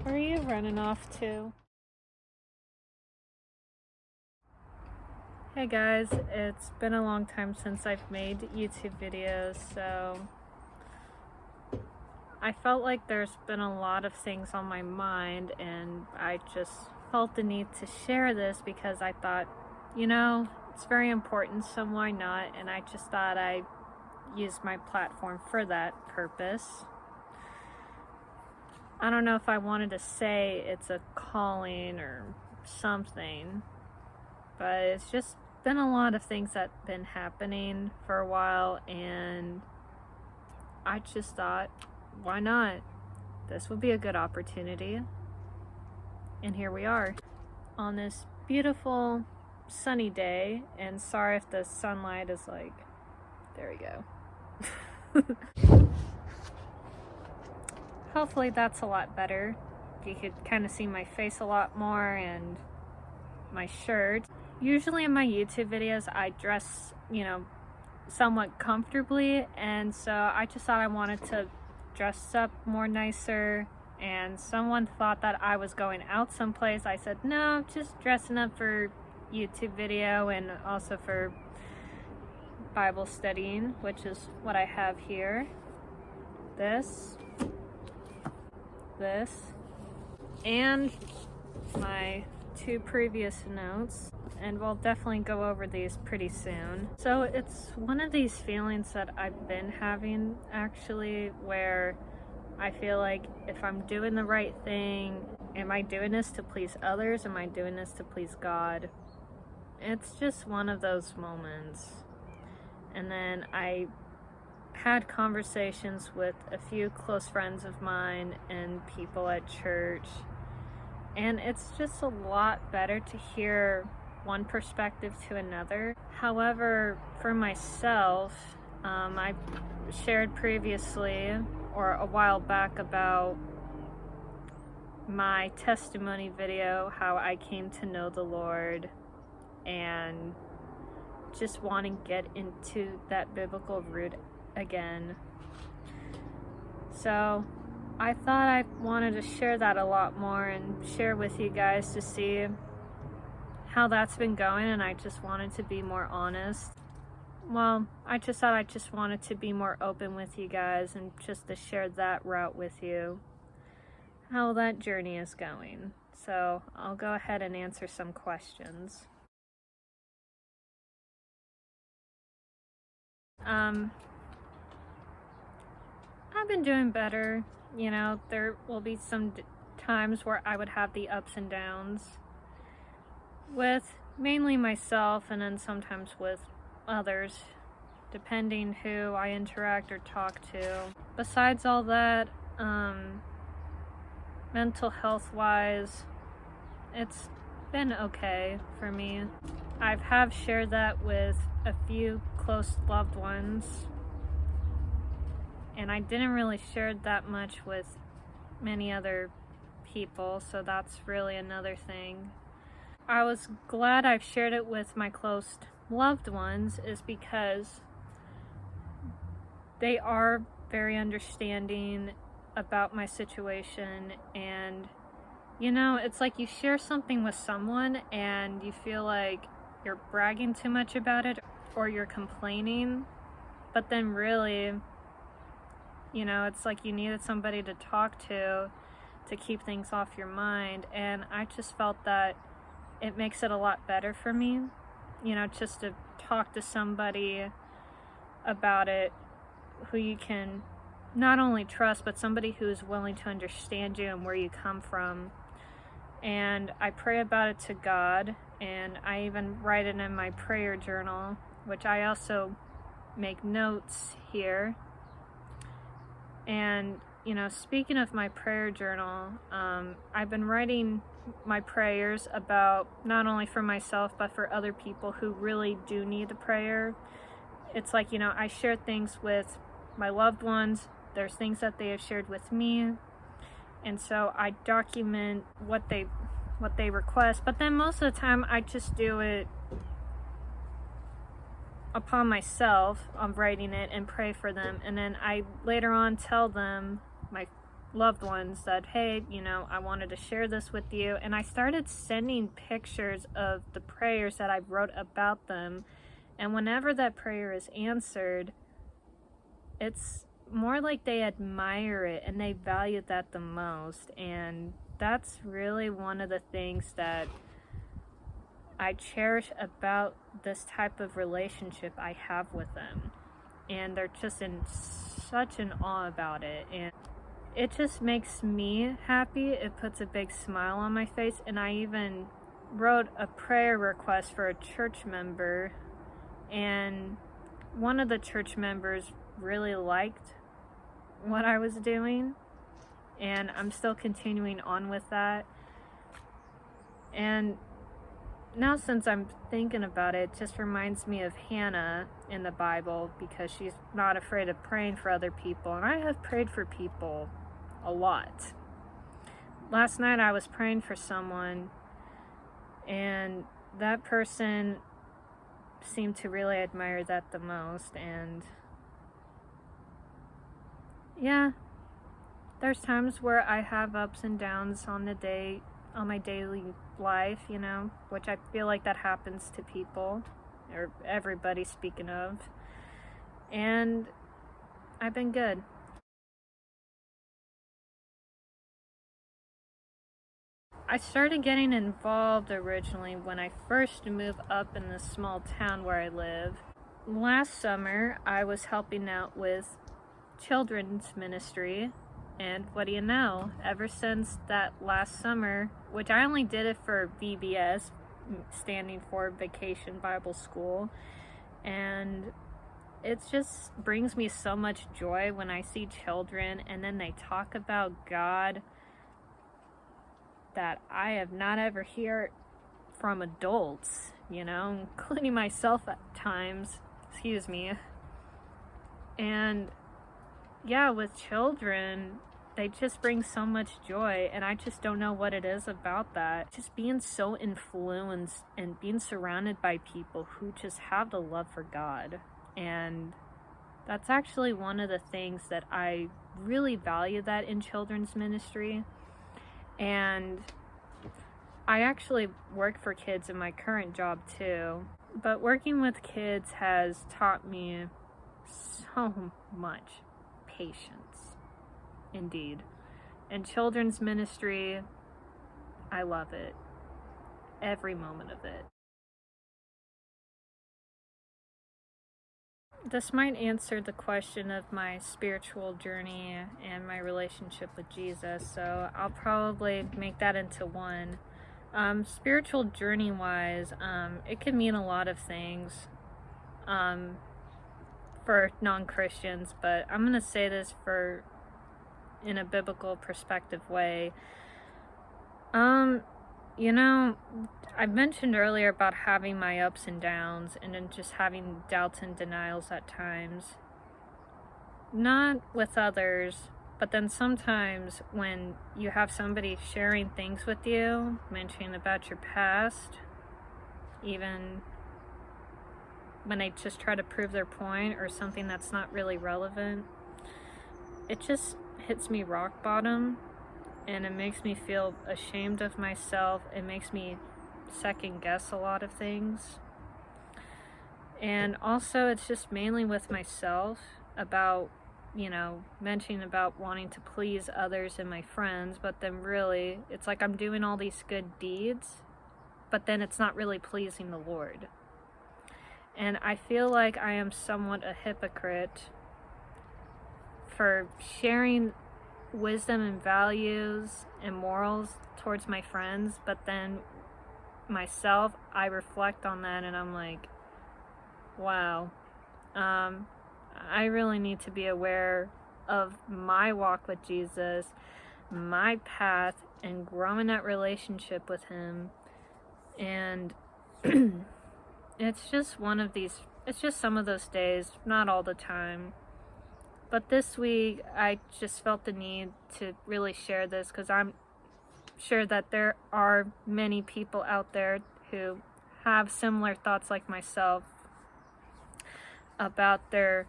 Where are you running off to? Hey guys, it's been a long time since I've made YouTube videos, so I felt like there's been a lot of things on my mind, and I just felt the need to share this because I thought, it's very important, so why not? And I just thought I'd use my platform for that purpose. I don't know if I wanted to say it's a calling or something, but it's just been a lot of things that have been happening for a while, and I just thought, why not? This would be a good opportunity. And here we are on this beautiful sunny day, and sorry if the sunlight is like, there we go. Hopefully that's a lot better. You could kind of see my face a lot more and my shirt. Usually in my YouTube videos I dress, somewhat comfortably, and so I just thought I wanted to dress up more nicer, and someone thought that I was going out someplace. I said, no, just dressing up for YouTube video and also for Bible studying, which is what I have here. This, and my two previous notes, and we'll definitely go over these pretty soon. So it's one of these feelings that I've been having, actually, where I feel like if I'm doing the right thing, am I doing this to please others? Am I doing this to please God? It's just one of those moments. And then I had conversations with a few close friends of mine and people at church, and it's just a lot better to hear one perspective to another. However, for myself, I shared previously or a while back about my testimony video, how I came to know the Lord, and just want to get into that biblical root again. So I thought I wanted to share that a lot more and share with you guys to see how that's been going, and I just wanted to be more honest. Well, I just thought I just wanted to be more open with you guys and just to share that route with you, how that journey is going. So I'll go ahead and answer some questions. I've been doing better. There will be some times where I would have the ups and downs with mainly myself, and then sometimes with others, depending who I interact or talk to. Besides all that, mental health wise, it's been okay for me. I have shared that with a few close loved ones, and I didn't really share that much with many other people, so that's really another thing. I was glad I've shared it with my close loved ones, is because they are very understanding about my situation, and it's like you share something with someone and you feel like you're bragging too much about it or you're complaining, but then really, it's like you needed somebody to talk to keep things off your mind. And I just felt that it makes it a lot better for me, just to talk to somebody about it who you can not only trust, but somebody who is willing to understand you and where you come from. And I pray about it to God, and I even write it in my prayer journal, which I also make notes here. And speaking of my prayer journal, I've been writing my prayers about not only for myself but for other people who really do need a prayer. It's like, I share things with my loved ones, there's things that they have shared with me, and so I document what they request, but then most of the time I just do it upon myself. I'm writing it and pray for them, and then I later on tell them, my loved ones said, hey, I wanted to share this with you. And I started sending pictures of the prayers that I wrote about them. And whenever that prayer is answered, it's more like they admire it and they value that the most. And that's really one of the things that I cherish about this type of relationship I have with them. And they're just in such an awe about it. And it just makes me happy. It puts a big smile on my face. And I even wrote a prayer request for a church member. And one of the church members really liked what I was doing. And I'm still continuing on with that. And now, since I'm thinking about it, it just reminds me of Hannah in the Bible, because she's not afraid of praying for other people. And I have prayed for people a lot. Last night I was praying for someone, and that person seemed to really admire that the most. And yeah, there's times where I have ups and downs on my daily life, which I feel like that happens to people, or everybody, speaking of. And I've been good. I started getting involved originally when I first moved up in this small town where I live. Last summer, I was helping out with children's ministry. And what do you know? Ever since that last summer, which I only did it for VBS, standing for Vacation Bible School, and it just brings me so much joy when I see children and then they talk about God that I have not ever heard from adults, including myself at times. Excuse me. And yeah, with children, they just bring so much joy, and I just don't know what it is about that. Just being so influenced and being surrounded by people who just have the love for God. And that's actually one of the things that I really value that in children's ministry. And I actually work for kids in my current job too. But working with kids has taught me so much patience, indeed. And children's ministry, I love it. Every moment of it. This might answer the question of my spiritual journey and my relationship with Jesus, so I'll probably make that into one. Spiritual journey-wise, it can mean a lot of things for non-Christians, but I'm going to say this in a biblical perspective way. I mentioned earlier about having my ups and downs and then just having doubts and denials at times. Not with others, but then sometimes when you have somebody sharing things with you, mentioning about your past, even when they just try to prove their point or something that's not really relevant, it just hits me rock bottom. And it makes me feel ashamed of myself. It makes me second guess a lot of things. And also, it's just mainly with myself about, mentioning about wanting to please others and my friends. But then really, it's like I'm doing all these good deeds, but then it's not really pleasing the Lord. And I feel like I am somewhat a hypocrite for sharing wisdom and values and morals towards my friends, but then myself, I reflect on that and I'm like, wow, I really need to be aware of my walk with Jesus, my path, and growing that relationship with Him. And it's just some of those days, not all the time. But this week, I just felt the need to really share this because I'm sure that there are many people out there who have similar thoughts like myself about their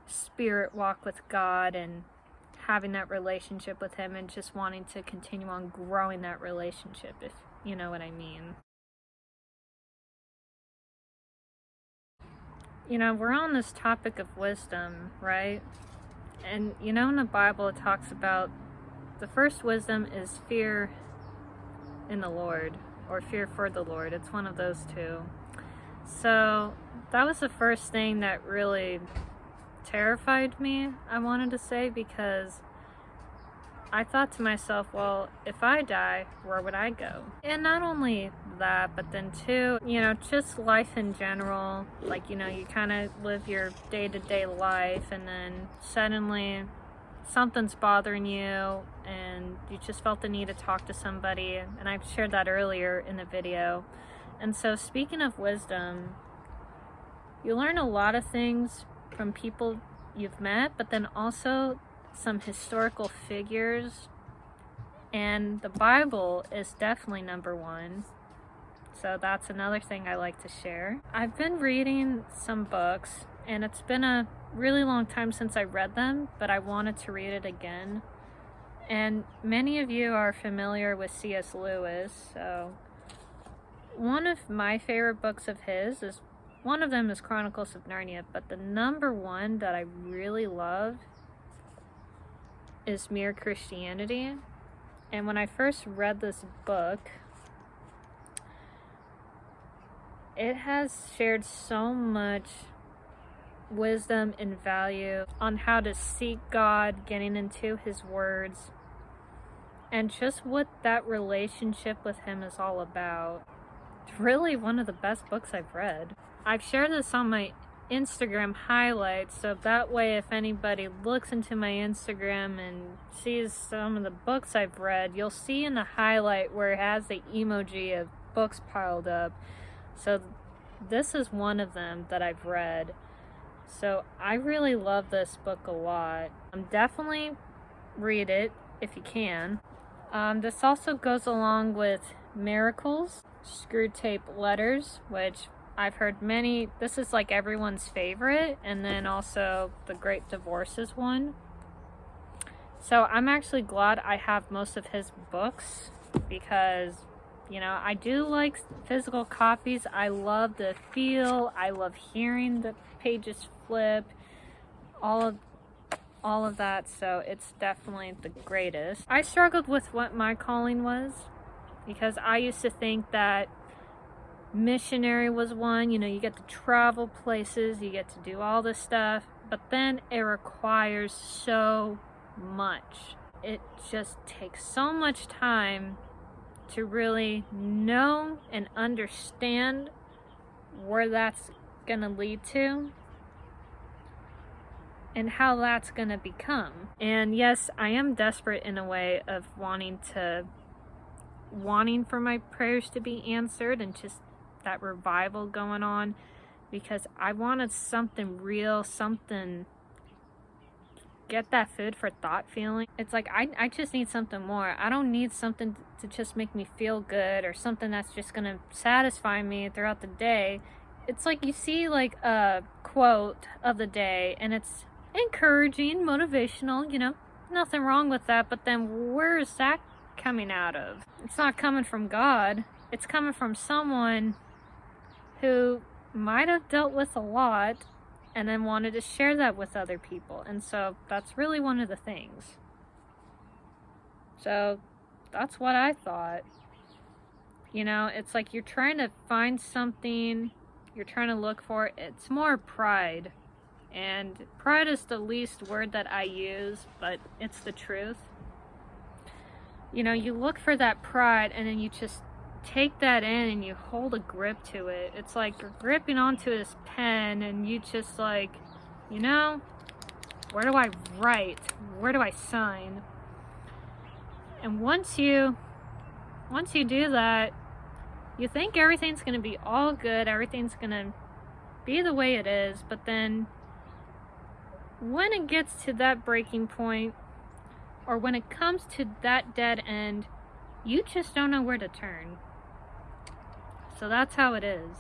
spirit walk with God and having that relationship with him and just wanting to continue on growing that relationship, if you know what I mean. You know, we're on this topic of wisdom, right? And you know, in the Bible it talks about the first wisdom is fear in the Lord, or fear for the Lord. It's one of those two. So that was the first thing that really terrified me, I wanted to say, because I thought to myself, well, if I die, where would I go? And not only that, but then too, you know, just life in general. Like, you know, you kind of live your day-to-day life, and then suddenly something's bothering you, and you just felt the need to talk to somebody. And I've shared that earlier in the video. And so, speaking of wisdom, you learn a lot of things from people you've met, but then also some historical figures, and the Bible is definitely number one. So that's another thing I like to share. I've been reading some books, and it's been a really long time since I read them, but I wanted to read it again. And many of you are familiar with C.S. Lewis, so one of my favorite books of his is, one of them is Chronicles of Narnia, but the number one that I really love is Mere Christianity. And when I first read this book, it has shared so much wisdom and value on how to seek God, getting into his words, and just what that relationship with him is all about. It's really one of the best books I've read. I've shared this on my Instagram highlights, so that way if anybody looks into my Instagram and sees some of the books I've read, you'll see in the highlight where it has the emoji of books piled up. So this is one of them that I've read. So I really love this book a lot. Definitely read it if you can. This also goes along with Miracles, Screwtape Letters, which I've heard many, this is like everyone's favorite, and then also The Great Divorce is one. So I'm actually glad I have most of his books, because, you know, I do like physical copies. I love the feel, I love hearing the pages flip, all of that, so it's definitely the greatest. I struggled with what my calling was, because I used to think that missionary was one, you know, you get to travel places, you get to do all this stuff, but then it requires so much. It just takes so much time to really know and understand where that's gonna lead to and how that's gonna become. And yes, I am desperate in a way of wanting for my prayers to be answered, and just that revival going on, because I wanted something real, something, get that food for thought feeling. It's like I just need something more. I don't need something to just make me feel good, or something that's just gonna satisfy me throughout the day. It's like you see like a quote of the day and it's encouraging, motivational, you know, nothing wrong with that, but then where is that coming out of? It's not coming from God. It's coming from someone who might have dealt with a lot and then wanted to share that with other people. And so that's really one of the things. So that's what I thought. You know, it's like you're trying to find something, you're trying to look for it. It's more pride. And pride is the least word that I use, but it's the truth. You know, you look for that pride, and then you just take that in and you hold a grip to it. It's like you're gripping onto this pen, and you just like, you know, where do I write? Where do I sign? And once you do that, you think everything's going to be all good, everything's going to be the way it is, but then when it gets to that breaking point, or when it comes to that dead end, you just don't know where to turn. So that's how it is.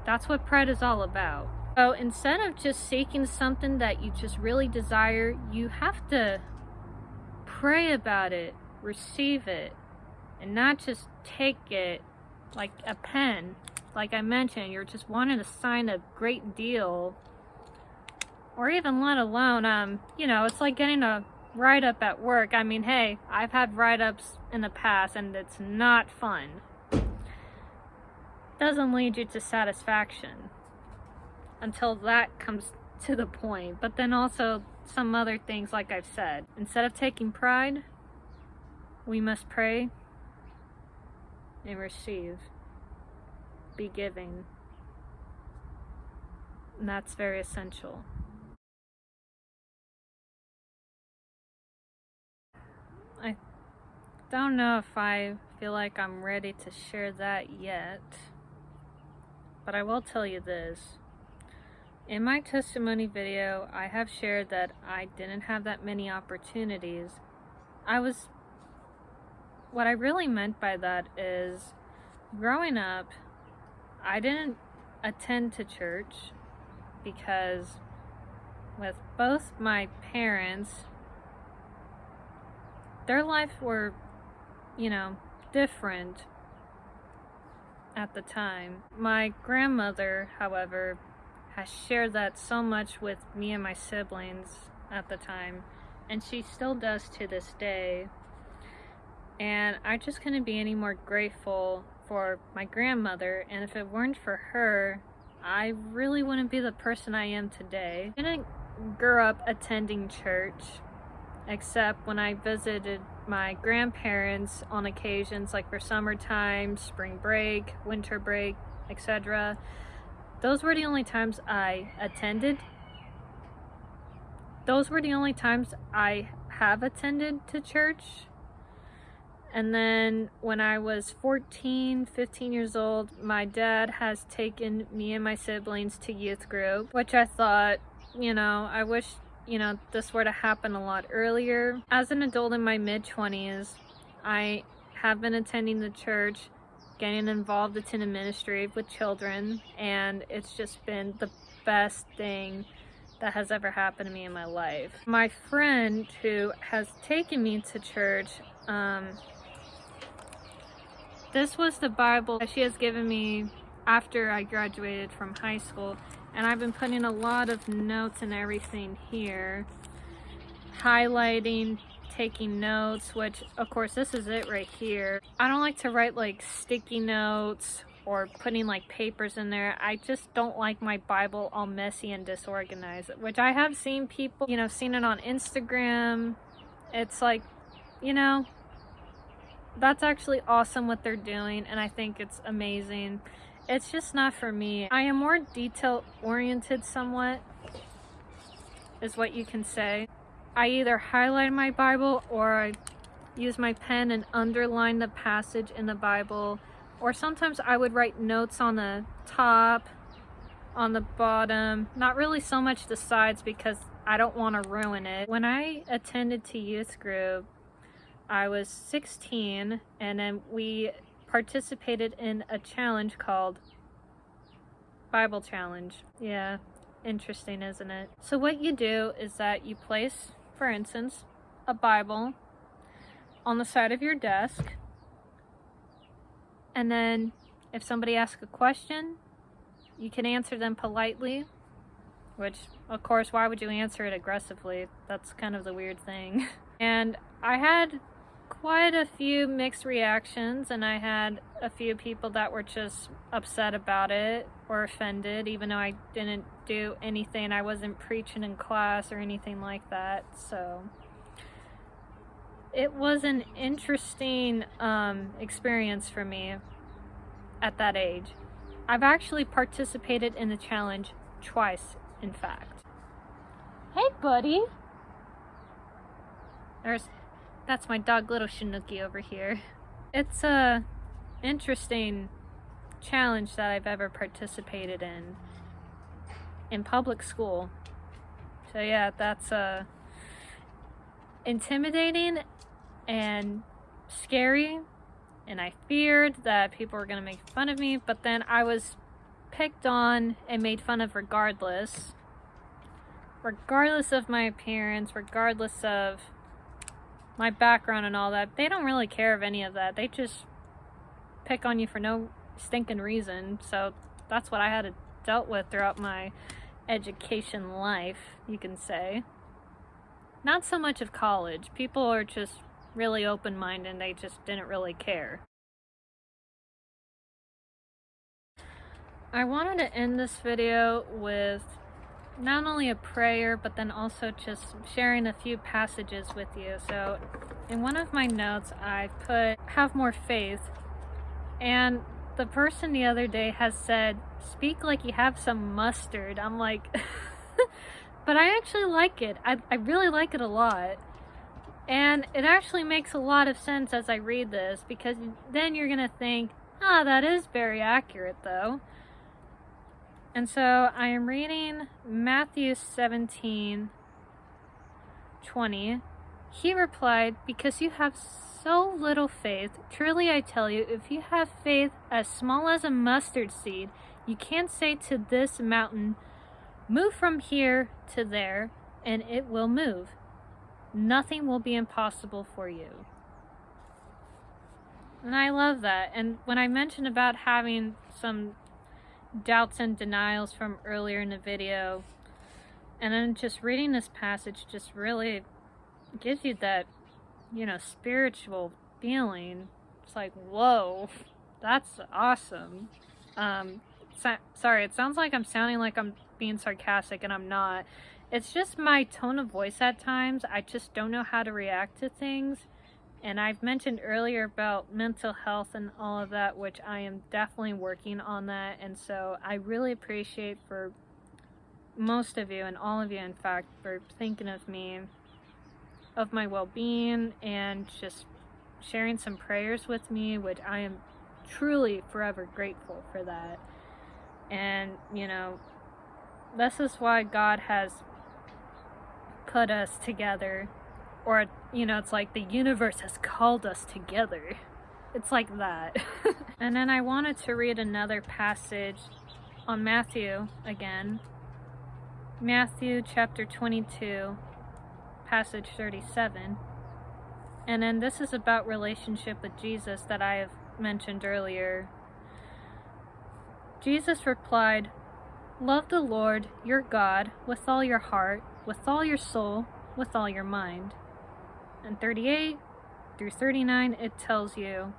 That's what pride is all about. So instead of just seeking something that you just really desire, you have to pray about it, receive it, and not just take it like a pen. Like I mentioned, you're just wanting to sign a great deal, or even let alone, it's like getting a write-up at work. I mean, hey, I've had write-ups in the past and it's not fun. Doesn't lead you to satisfaction until that comes to the point. But then also some other things, like I've said. Instead of taking pride, we must pray and receive, be giving. And that's very essential. I don't know if I feel like I'm ready to share that yet, but I will tell you this. In my testimony video, I have shared that I didn't have that many opportunities. What I really meant by that is, growing up, I didn't attend to church because with both my parents, their life were, different at the time. My grandmother, however, has shared that so much with me and my siblings at the time, and she still does to this day. And I just couldn't be any more grateful for my grandmother, and if it weren't for her, I really wouldn't be the person I am today. I didn't grow up attending church, except when I visited my grandparents on occasions, like for summertime, spring break, winter break, etc. Those were the only times I attended. Those were the only times I have attended to church. And then when I was 14, 15 years old, my dad has taken me and my siblings to youth group, which I thought, I wish, this were to happen a lot earlier. As an adult in my mid-20s, I have been attending the church, getting involved in a ministry with children, and it's just been the best thing that has ever happened to me in my life. My friend who has taken me to church, this was the Bible that she has given me after I graduated from high school, and I've been putting a lot of notes and everything here, highlighting, taking notes, which of course this is it right here. I don't like to write like sticky notes or putting like papers in there. I just don't like my Bible all messy and disorganized, which I have seen people, seen it on Instagram. It's like, that's actually awesome what they're doing, and I think it's amazing. It's just not for me. I am more detail oriented somewhat, is what you can say. I either highlight my Bible or I use my pen and underline the passage in the Bible, or sometimes I would write notes on the top, on the bottom, not really so much the sides because I don't want to ruin it. When I attended to youth group, I was 16, and then we participated in a challenge called Bible Challenge. Yeah, interesting, isn't it? So what you do is that you place, for instance, a Bible on the side of your desk, and then if somebody asks a question, you can answer them politely, which, of course, why would you answer it aggressively? That's kind of the weird thing. And I had quite a few mixed reactions, and I had a few people that were just upset about it or offended, even though I didn't do anything. I wasn't preaching in class or anything like that. So it was an interesting experience for me at that age. I've actually participated in the challenge twice, in fact. Hey, buddy. That's my dog, little Shinooky, over here. It's a interesting challenge that I've ever participated in public school. So yeah, that's intimidating and scary, and I feared that people were gonna make fun of me, but then I was picked on and made fun of regardless of my appearance, regardless of my background and all that. They don't really care of any of that. They just pick on you for no stinking reason. So that's what I had to dealt with throughout my education life, you can say. Not so much of college. People are just really open-minded and they just didn't really care. I wanted to end this video with not only a prayer, but then also just sharing a few passages with you. So in one of my notes, I put, have more faith. And the person the other day has said, speak like you have some mustard. I'm like, but I actually like it. I really like it a lot. And it actually makes a lot of sense as I read this, because then you're gonna think, that is very accurate though. And so I am reading Matthew 17:20. He replied, because you have so little faith, truly I tell you, if you have faith as small as a mustard seed, you can say to this mountain, move from here to there, and it will move. Nothing will be impossible for you. And I love that. And when I mentioned about having some doubts and denials from earlier in the video, and then just reading this passage just really gives you that, spiritual feeling. It's like, whoa, that's awesome. Sorry, it sounds like I'm sounding like I'm being sarcastic, and I'm not. It's just my tone of voice at times. I just don't know how to react to things. And I've mentioned earlier about mental health and all of that, which I am definitely working on that. And so I really appreciate for most of you, and all of you in fact, for thinking of me, of my well-being, and just sharing some prayers with me, which I am truly forever grateful for that. And, this is why God has put us together. Or, it's like the universe has called us together. It's like that. And then I wanted to read another passage on Matthew again. Matthew chapter 22, passage 37. And then this is about relationship with Jesus that I have mentioned earlier. Jesus replied, love the Lord your God with all your heart, with all your soul, with all your mind. And 38 through 39, it tells you,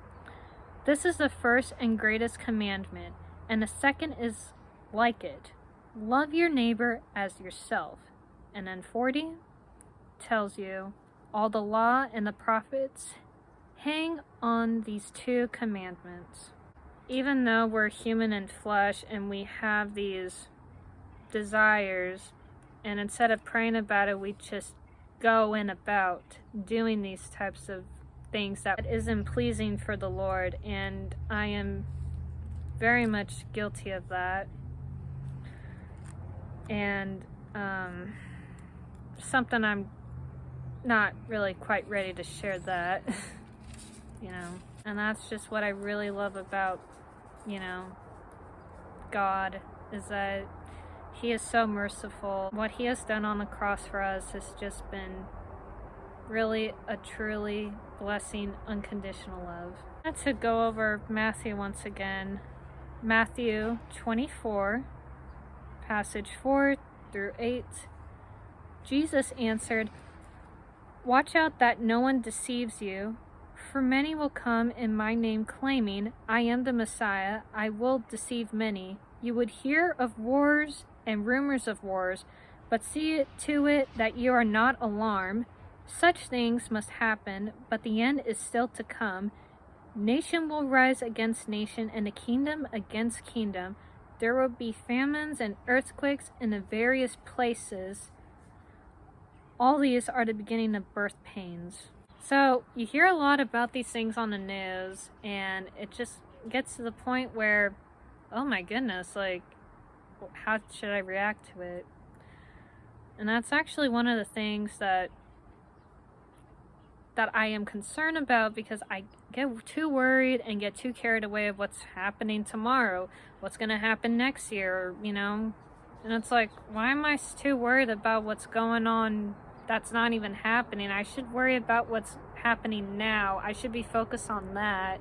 this is the first and greatest commandment, and the second is like it. Love your neighbor as yourself. And then 40 tells you, all the law and the prophets hang on these two commandments. Even though we're human in flesh and we have these desires, and instead of praying about it, we just go in about doing these types of things that isn't pleasing for the Lord, and I am very much guilty of that. And something I'm not really quite ready to share that. And that's just what I really love about God, is that He is so merciful. What He has done on the cross for us has just been really a truly blessing, unconditional love. I want to go over Matthew once again. Matthew 24, passage 4 through 8. Jesus answered, watch out that no one deceives you, for many will come in my name claiming, I am the Messiah. I will deceive many. You would hear of wars and rumors of wars, but see to it that you are not alarmed. Such things must happen, but the end is still to come. Nation will rise against nation, and the kingdom against kingdom. There will be famines and earthquakes in the various places. All these are the beginning of birth pains. So you hear a lot about these things on the news, and it just gets to the point where, oh my goodness, like, how should I react to it? And that's actually one of the things that that I am concerned about because I get too worried and get too carried away of what's happening tomorrow, what's going to happen next year, you know? And it's like, why am I too worried about what's going on that's not even happening? I should worry about what's happening now. I should be focused on that.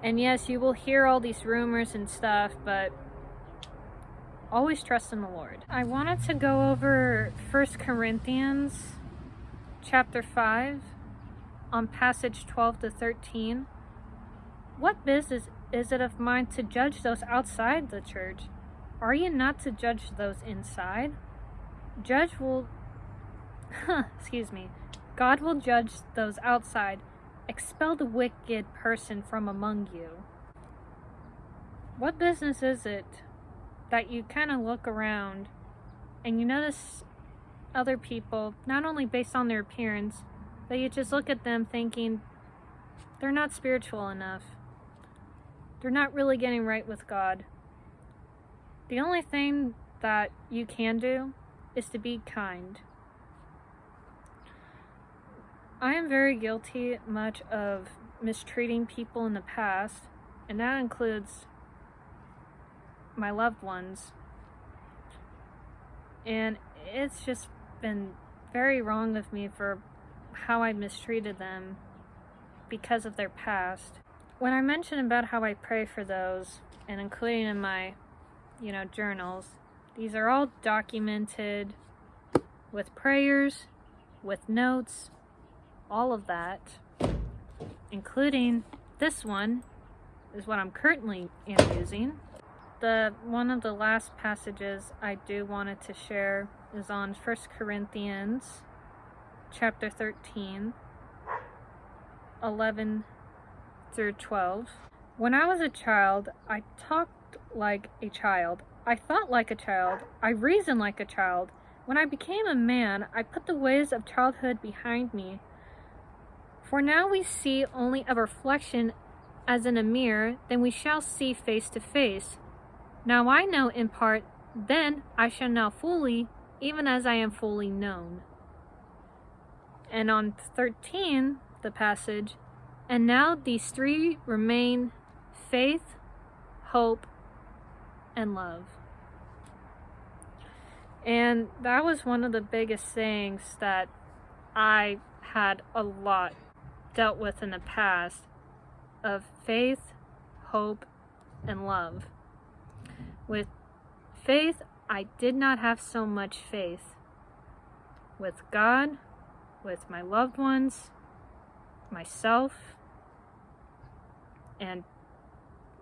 And yes, you will hear all these rumors and stuff, but always trust in the Lord. I wanted to go over 1 Corinthians chapter 5 on passage 12 to 13. What business is it of mine to judge those outside the church? Are you not to judge those inside? God will judge those outside. Expel the wicked person from among you. What business is it that you kind of look around and you notice other people, not only based on their appearance, but you just look at them thinking they're not spiritual enough. They're not really getting right with God. The only thing that you can do is to be kind. I am very guilty much of mistreating people in the past, and that includes my loved ones. And it's just been very wrong of me for how I mistreated them because of their past. When I mentioned about how I pray for those, and including in my, journals, these are all documented with prayers, with notes, all of that, including this one is what I'm currently using. One of the last passages I do wanted to share is on 1 Corinthians chapter 13, 11 through 12. When I was a child, I talked like a child. I thought like a child. I reasoned like a child. When I became a man, I put the ways of childhood behind me. For now we see only a reflection as in a mirror, then we shall see face to face. Now I know in part, then I shall know fully, even as I am fully known. And on 13, the passage, and now these three remain: faith, hope, and love. And that was one of the biggest things that I had a lot dealt with in the past, of faith, hope, and love. With faith, I did not have so much faith with God, with my loved ones, myself, and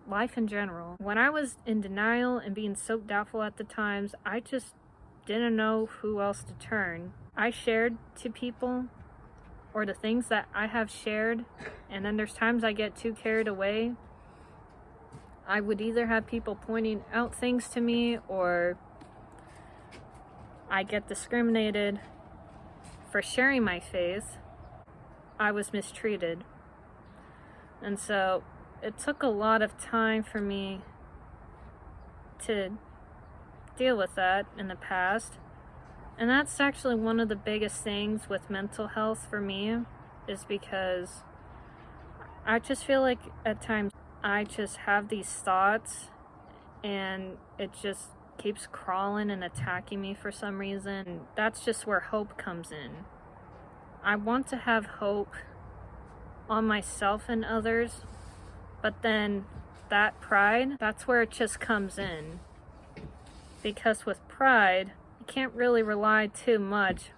life in general. When I was in denial and being so doubtful at the times, I just didn't know who else to turn. I shared to people, or the things that I have shared, and then there's times I get too carried away. I would either have people pointing out things to me, or I get discriminated for sharing my faith. I was mistreated. And so it took a lot of time for me to deal with that in the past. And that's actually one of the biggest things with mental health for me, is because I just feel like at times I just have these thoughts and it just keeps crawling and attacking me for some reason. That's just where hope comes in. I want to have hope on myself and others, but then that pride, that's where it just comes in. Because with pride, you can't really rely too much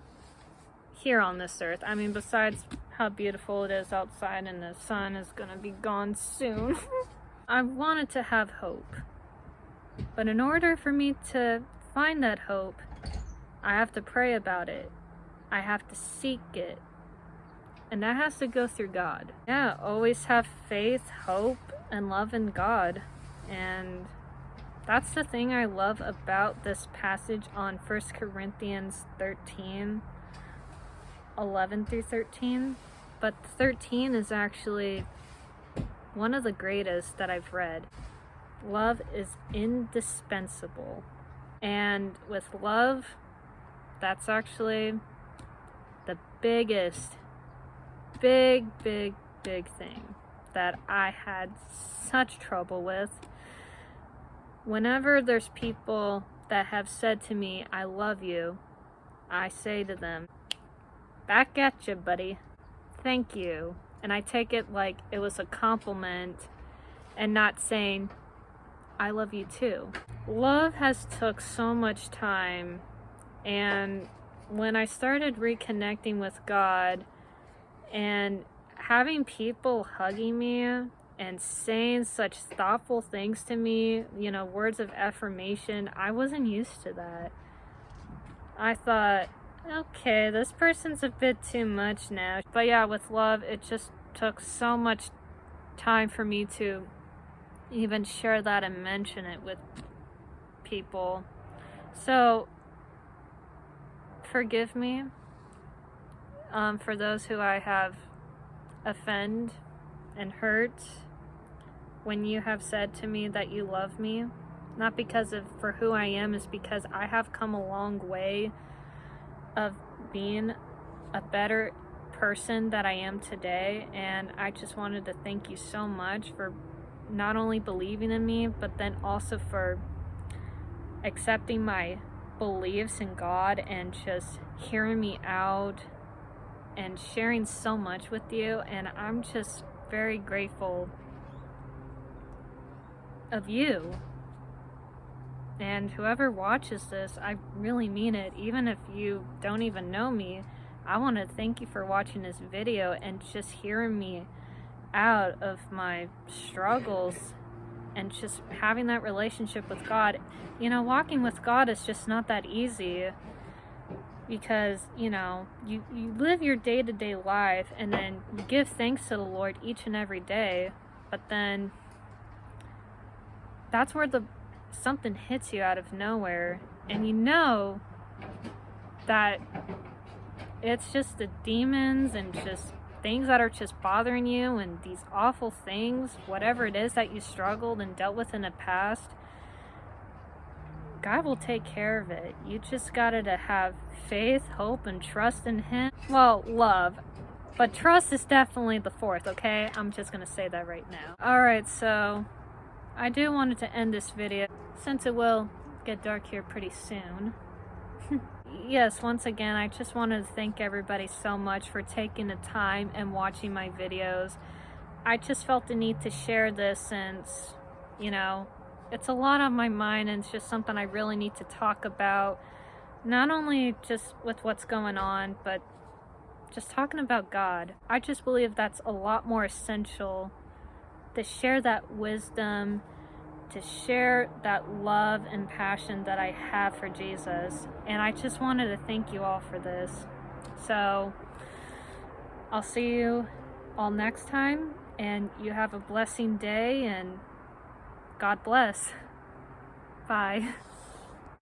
here on this earth. I mean, besides how beautiful it is outside and the sun is gonna be gone soon. I wanted to have hope. But in order for me to find that hope, I have to pray about it. I have to seek it. And that has to go through God. Yeah, always have faith, hope, and love in God. And that's the thing I love about this passage on 1 Corinthians 13, 11 through 13. But 13 is actually one of the greatest that I've read. Love is indispensable. And with love, that's actually the biggest big, big, big thing that I had such trouble with. Whenever there's people that have said to me, I love you, I say to them, back at you, buddy. Thank you. And I take it like it was a compliment and not saying, I love you too. Love has took so much time, and when I started reconnecting with God and having people hugging me and saying such thoughtful things to me, you know, words of affirmation, I wasn't used to that. I thought, okay, this person's a bit too much now. But yeah, with love, it just took so much time for me to even share that and mention it with people. So forgive me for those who I have offended and hurt when you have said to me that you love me. Not because of for who I am, is because I have come a long way of being a better person that I am today, and I just wanted to thank you so much for not only believing in me, but then also for accepting my beliefs in God and just hearing me out and sharing so much with you. And I'm just very grateful of you. And whoever watches this, I really mean it. Even if you don't even know me, I want to thank you for watching this video and just hearing me out of my struggles and just having that relationship with God. You know, walking with God is just not that easy, because, you know, you live your day-to-day life and then you give thanks to the Lord each and every day, but then that's where something hits you out of nowhere, and you know that it's just the demons and just things that are just bothering you, and these awful things, whatever it is that you struggled and dealt with in the past, God will take care of it. You just gotta to have faith, hope, and trust in Him. Well, love, but trust is definitely the fourth, okay? I'm just gonna say that right now. Alright, so I do wanted to end this video since it will get dark here pretty soon. Yes, once again, I just wanted to thank everybody so much for taking the time and watching my videos. I just felt the need to share this since, you know, it's a lot on my mind, and it's just something I really need to talk about. Not only just with what's going on, but just talking about God. I just believe that's a lot more essential, to share that wisdom, to share that love and passion that I have for Jesus. And I just wanted to thank you all for this. So I'll see you all next time, and you have a blessing day, and God bless. Bye.